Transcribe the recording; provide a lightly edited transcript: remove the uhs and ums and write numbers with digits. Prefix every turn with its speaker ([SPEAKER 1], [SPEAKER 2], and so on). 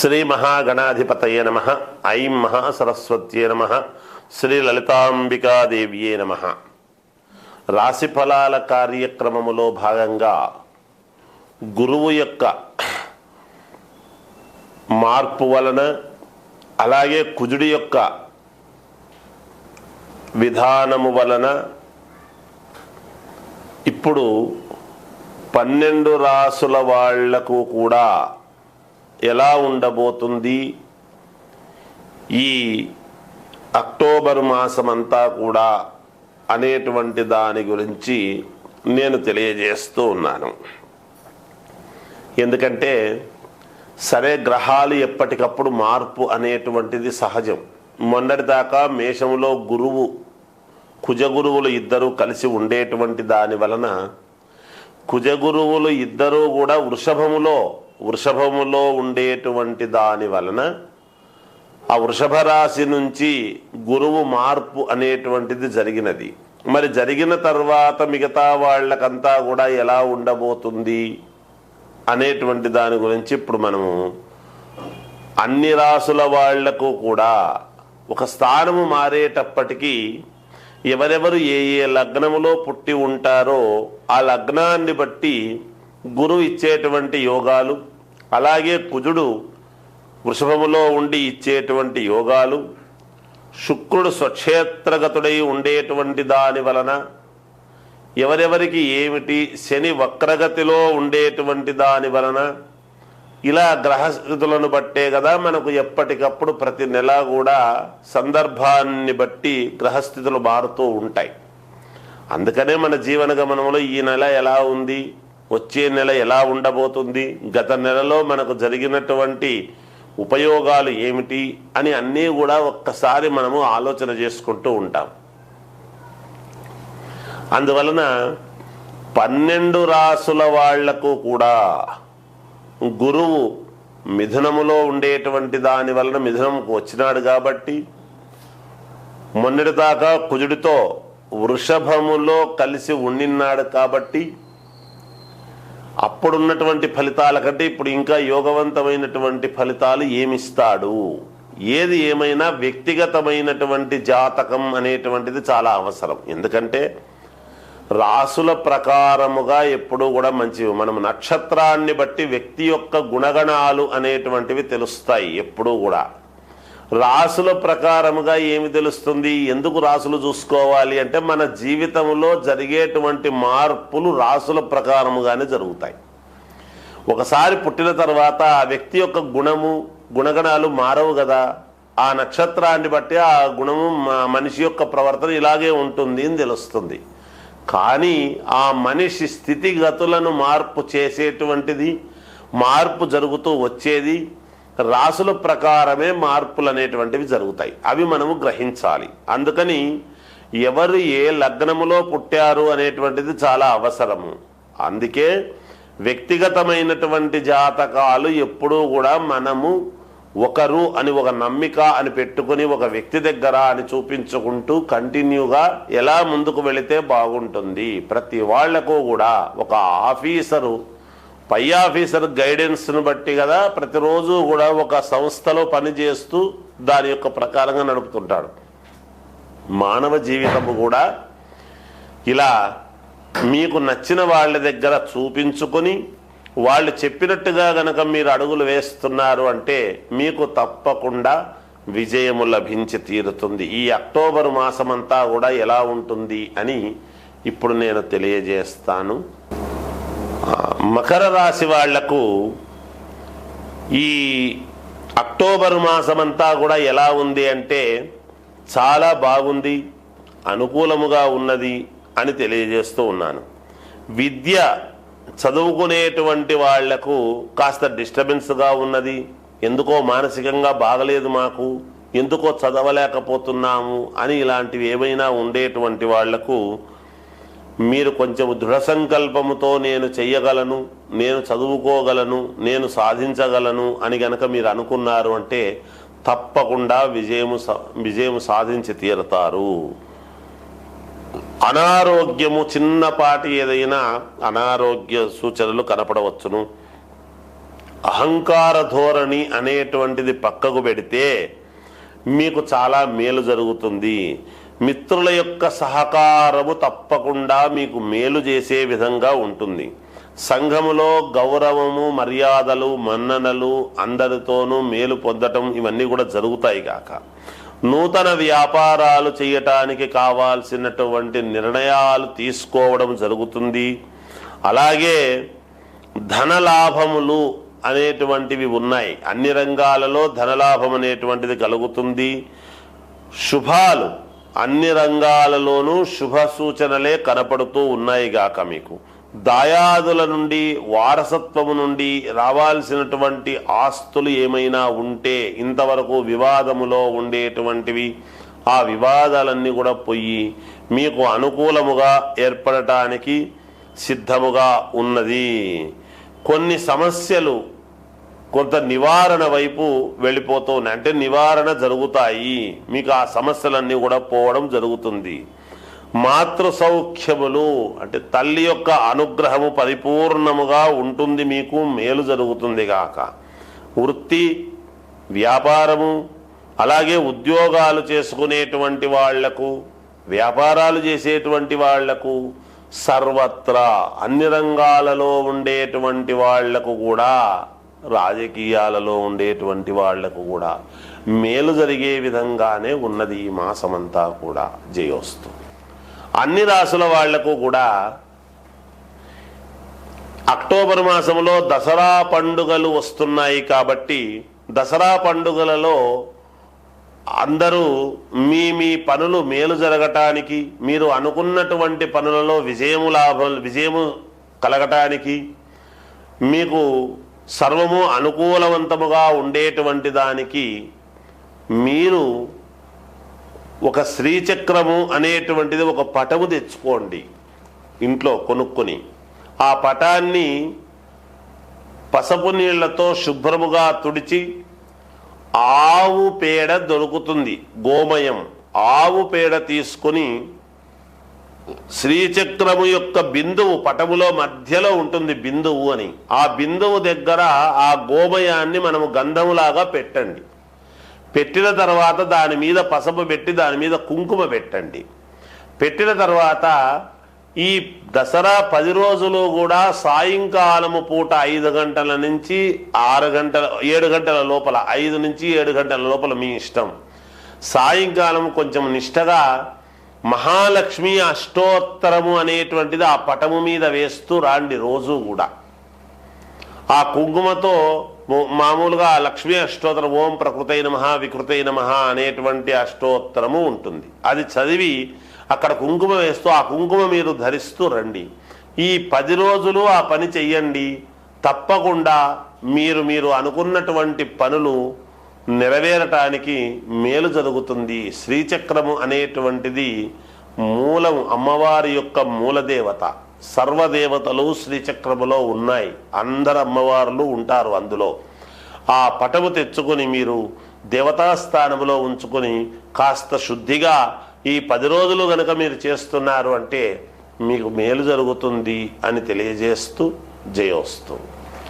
[SPEAKER 1] శ్రీ మహాగణాధిపతయే నమః. ఐం మహాసరస్వత్యే నమః. శ్రీ లలితాంబికాదేవ్యే నమః. రాశి ఫలాల కార్యక్రమములో భాగంగా గురువు యొక్క మార్పు వలన, అలాగే కుజుడి యొక్క విధానము వలన ఇప్పుడు 12 రాసుల వాళ్లకు కూడా ఎలా ఉండబోతుంది, ఈ అక్టోబర్ మాసమంతా కూడా అనేటువంటి దాని గురించి నేను తెలియజేస్తూ ఉన్నాను. ఎందుకంటే సరే, గ్రహాలు ఎప్పటికప్పుడు మార్పు అనేటువంటిది సహజం. మొన్నటిదాకా మేషంలో గురువు కుజగురువులు ఇద్దరూ కలిసి ఉండేటువంటి దాని వలన కుజగురువులు ఇద్దరూ కూడా వృషభములో ఉండేటువంటి దాని వలన ఆ వృషభ రాశి నుంచి గురువు మార్పు అనేటువంటిది జరిగినది. మరి జరిగిన తర్వాత మిగతా వాళ్ళకంతా కూడా ఎలా ఉండబోతుంది అనేటువంటి దాని గురించి ఇప్పుడు మనము అన్ని రాసుల వాళ్లకు కూడా ఒక స్థానము మారేటప్పటికీ ఎవరెవరు ఏ లగ్నములో పుట్టి ఉంటారో ఆ లగ్నాన్ని బట్టి గురువు ఇచ్చేటువంటి యోగాలు, అలాగే కుజుడు వృషభములో ఉండి ఇచ్చేటువంటి యోగాలు, శుక్రుడు స్వక్షేత్రగతుడై ఉండేటువంటి దాని వలన ఎవరెవరికి ఏమిటి, శని వక్రగతిలో ఉండేటువంటి దాని వలన, ఇలా గ్రహస్థితులను బట్టే కదా మనకు ఎప్పటికప్పుడు ప్రతి నెల కూడా సందర్భాన్ని బట్టి గ్రహస్థితులు మారుతూ ఉంటాయి. అందుకనే మన జీవన గమనంలో ఈ నెల ఎలా ఉంది, వచ్చే నెల ఎలా ఉండబోతుంది, గత నెలలో మనకు జరిగినటువంటి ఉపయోగాలు ఏమిటి అని అన్నీ కూడా ఒక్కసారి మనము ఆలోచన చేసుకుంటూ ఉంటాం. అందువలన 12 రాసుల వాళ్లకు కూడా గురువు మిథునములో ఉండేటువంటి దాని వలన మిథునంకు వచ్చినాడు కాబట్టి, మొన్నటిదాకా కుజుడితో వృషభములో కలిసి ఉండినాడు కాబట్టి అప్పుడున్నటువంటి ఫలితాల కంటే ఇప్పుడు ఇంకా యోగవంతమైనటువంటి ఫలితాలు ఏమిస్తాడు. ఏది ఏమైనా వ్యక్తిగతమైనటువంటి జాతకం అనేటువంటిది చాలా అవసరం. ఎందుకంటే రాసుల ప్రకారముగా ఎప్పుడూ కూడా మంచివి. మనం నక్షత్రాన్ని బట్టి వ్యక్తి యొక్క గుణగణాలు అనేటువంటివి తెలుస్తాయి. ఎప్పుడూ కూడా రాసుల ప్రకారముగా ఏమి తెలుస్తుంది, ఎందుకు రాసులు చూసుకోవాలి అంటే మన జీవితంలో జరిగేటువంటి మార్పులు రాసుల ప్రకారముగానే జరుగుతాయి. ఒకసారి పుట్టిన తర్వాత ఆ వ్యక్తి యొక్క గుణగణాలు మారవు కదా. ఆ నక్షత్రాన్ని బట్టి ఆ గుణము మనిషి యొక్క ప్రవర్తన ఇలాగే ఉంటుంది అని తెలుస్తుంది. కానీ ఆ మనిషి స్థితిగతులను మార్పు చేసేటువంటిది, మార్పు జరుగుతూ వచ్చేది రాసుల ప్రకారమే మార్పులు అనేటువంటివి జరుగుతాయి. అవి మనము గ్రహించాలి. అందుకని ఎవరు ఏ లగ్నములో పుట్టారు అనేటువంటిది చాలా అవసరము. అందుకే వ్యక్తిగతమైనటువంటి జాతకాలు ఎప్పుడూ కూడా మనము ఒకరు అని ఒక నమ్మిక అని పెట్టుకుని ఒక వ్యక్తి దగ్గర అని చూపించుకుంటూ కంటిన్యూగా ఎలా ముందుకు వెళితే బాగుంటుంది. ప్రతి వాళ్లకు కూడా ఒక ఆఫీసరు, పై ఆఫీసర్ గైడెన్స్ను బట్టి కదా ప్రతిరోజు కూడా ఒక సంస్థలో పనిచేస్తూ దాని యొక్క ప్రకారంగా నడుపుతుంటాడు. మానవ జీవితము కూడా ఇలా మీకు నచ్చిన వాళ్ళ దగ్గర చూపించుకొని వాళ్ళు చెప్పినట్టుగా గనక మీరు అడుగులు వేస్తున్నారు అంటే మీకు తప్పకుండా విజయము లభించి తీరుతుంది. ఈ అక్టోబర్ మాసమంతా కూడా ఎలా ఉంటుంది అని ఇప్పుడు నేను తెలియజేస్తాను. మకర రాశి వాళ్లకు ఈ అక్టోబర్ మాసమంతా కూడా ఎలా ఉంది అంటే చాలా బాగుంది, అనుకూలముగా ఉన్నది అని తెలియజేస్తూ ఉన్నాను. విద్య చదువుకునేటువంటి వాళ్లకు కాస్త డిస్టర్బెన్స్గా ఉన్నది. ఎందుకో మానసికంగా బాగలేదు, మాకు ఎందుకో చదవలేకపోతున్నాము అని ఇలాంటివి ఏమైనా ఉండేటువంటి వాళ్లకు మీరు కొంచెం దృఢ సంకల్పముతో నేను చెయ్యగలను, నేను చదువుకోగలను, నేను సాధించగలను అని గనక మీరు అనుకున్నారు అంటే తప్పకుండా విజయము సాధించి తీరుతారు. అనారోగ్యము, చిన్నపాటి ఏదైనా అనారోగ్య సూచనలు కనపడవచ్చును. అహంకార ధోరణి అనేటువంటిది పక్కకు పెడితే మీకు చాలా మేలు జరుగుతుంది. మిత్రుల యొక్క సహకారము తప్పకుండా మీకు మేలు చేసే విధంగా ఉంటుంది. సంఘములో గౌరవము, మర్యాదలు, మన్ననలు, అందరితోనూ మేలు పొందటం ఇవన్నీ కూడా జరుగుతాయి కాక నూతన వ్యాపారాలు చేయటానికి కావాల్సినటువంటి నిర్ణయాలు తీసుకోవడం జరుగుతుంది. అలాగే ధనలాభములు అనేటువంటివి ఉన్నాయి. అన్ని రంగాలలో ధనలాభం అనేటువంటిది కలుగుతుంది. శుభాలు అన్ని రంగాలలోనూ శుభ సూచనలే కనపడుతూ ఉన్నాయి గాక మీకు దాయాదుల నుండి, వారసత్వము నుండి రావాల్సినటువంటి ఆస్తులు ఏమైనా ఉంటే ఇంతవరకు వివాదములో ఉండేటువంటివి ఆ వివాదాలన్నీ కూడా పోయి మీకు అనుకూలముగా ఏర్పడటానికి సిద్ధముగా ఉన్నది. కొన్ని సమస్యలు కొంత నివారణ వైపు వెళ్ళిపోతూ ఉన్నాయి. అంటే నివారణ జరుగుతాయి. మీకు ఆ సమస్యలన్నీ కూడా పోవడం జరుగుతుంది. మాతృ సౌఖ్యములు అంటే తల్లి యొక్క అనుగ్రహము పరిపూర్ణముగా ఉంటుంది. మీకు మేలు జరుగుతుంది గాక వృత్తి, వ్యాపారము, అలాగే ఉద్యోగాలు చేసుకునేటువంటి వాళ్లకు, వ్యాపారాలు చేసేటువంటి వాళ్లకు, సర్వత్రా అన్ని రంగాలలో ఉండేటువంటి వాళ్లకు కూడా, రాజకీయాలలో ఉండేటువంటి వాళ్లకు కూడా మేలు జరిగే విధంగానే ఉన్నది ఈ మాసమంతా కూడా. జయోస్తు. అన్ని రాసుల వాళ్లకు కూడా అక్టోబర్ మాసంలో దసరా పండుగలు వస్తున్నాయి కాబట్టి దసరా పండుగలలో అందరూ మీ మీ పనులు మేలు జరగటానికి, మీరు అనుకున్నటువంటి పనులలో విజయము కలగటానికి, మీకు సర్వము అనుకూలవంతముగా ఉండేటువంటి దానికి మీరు ఒక శ్రీచక్రము అనేటువంటిది ఒక పటము తెచ్చుకోండి ఇంట్లో కొనుక్కొని. ఆ పటాన్ని పసుపు నీళ్లతో శుభ్రముగా తుడిచి, ఆవు పేడ దొరుకుతుంది, గోమయం, ఆవు పేడ తీసుకొని శ్రీచక్రము యొక్క బిందువు పటములో మధ్యలో ఉంటుంది బిందువు అని, ఆ బిందువు దగ్గర ఆ గోమయాన్ని మనము గంధములాగా పెట్టండి. పెట్టిన తర్వాత దాని మీద పసుపు పెట్టి దాని మీద కుంకుమ పెట్టండి. పెట్టిన తర్వాత ఈ దసరా 10 రోజులు కూడా సాయంకాలము పూట 5 గంటల నుంచి 7 గంటల లోపల, 5 నుంచి 7 గంటల లోపల మీ ఇష్టం, సాయంకాలం కొంచెం నిష్టగా మహాలక్ష్మి అష్టోత్తరము అనేటువంటిది ఆ పటము మీద వేస్తూ రాండి. రోజు కూడా ఆ కుంకుమతో మామూలుగా లక్ష్మీ అష్టోత్తరం, ఓం ప్రకృతై నమః వికృతై నమః అనేటువంటి అష్టోత్తరము ఉంటుంది. అది చదివి అక్కడ కుంకుమ వేస్తూ ఆ కుంకుమ మీరు ధరిస్తూ రండి. ఈ 10 రోజులు ఆ పని చెయ్యండి. తప్పకుండా మీరు అనుకున్నటువంటి పనులు నెరవేరటానికి మేలు జరుగుతుంది. శ్రీచక్రము అనేటువంటిది మూలం, అమ్మవారి యొక్క మూలదేవత. సర్వదేవతలు శ్రీచక్రములో ఉన్నాయి. అందరు అమ్మవార్లు ఉంటారు అందులో. ఆ పటము తెచ్చుకొని మీరు దేవతాస్థానములో ఉంచుకొని కాస్త శుద్ధిగా ఈ 10 రోజులు గనక మీరు చేస్తున్నారు అంటే మీకు మేలు జరుగుతుంది అని తెలియజేస్తూ జయోస్తు.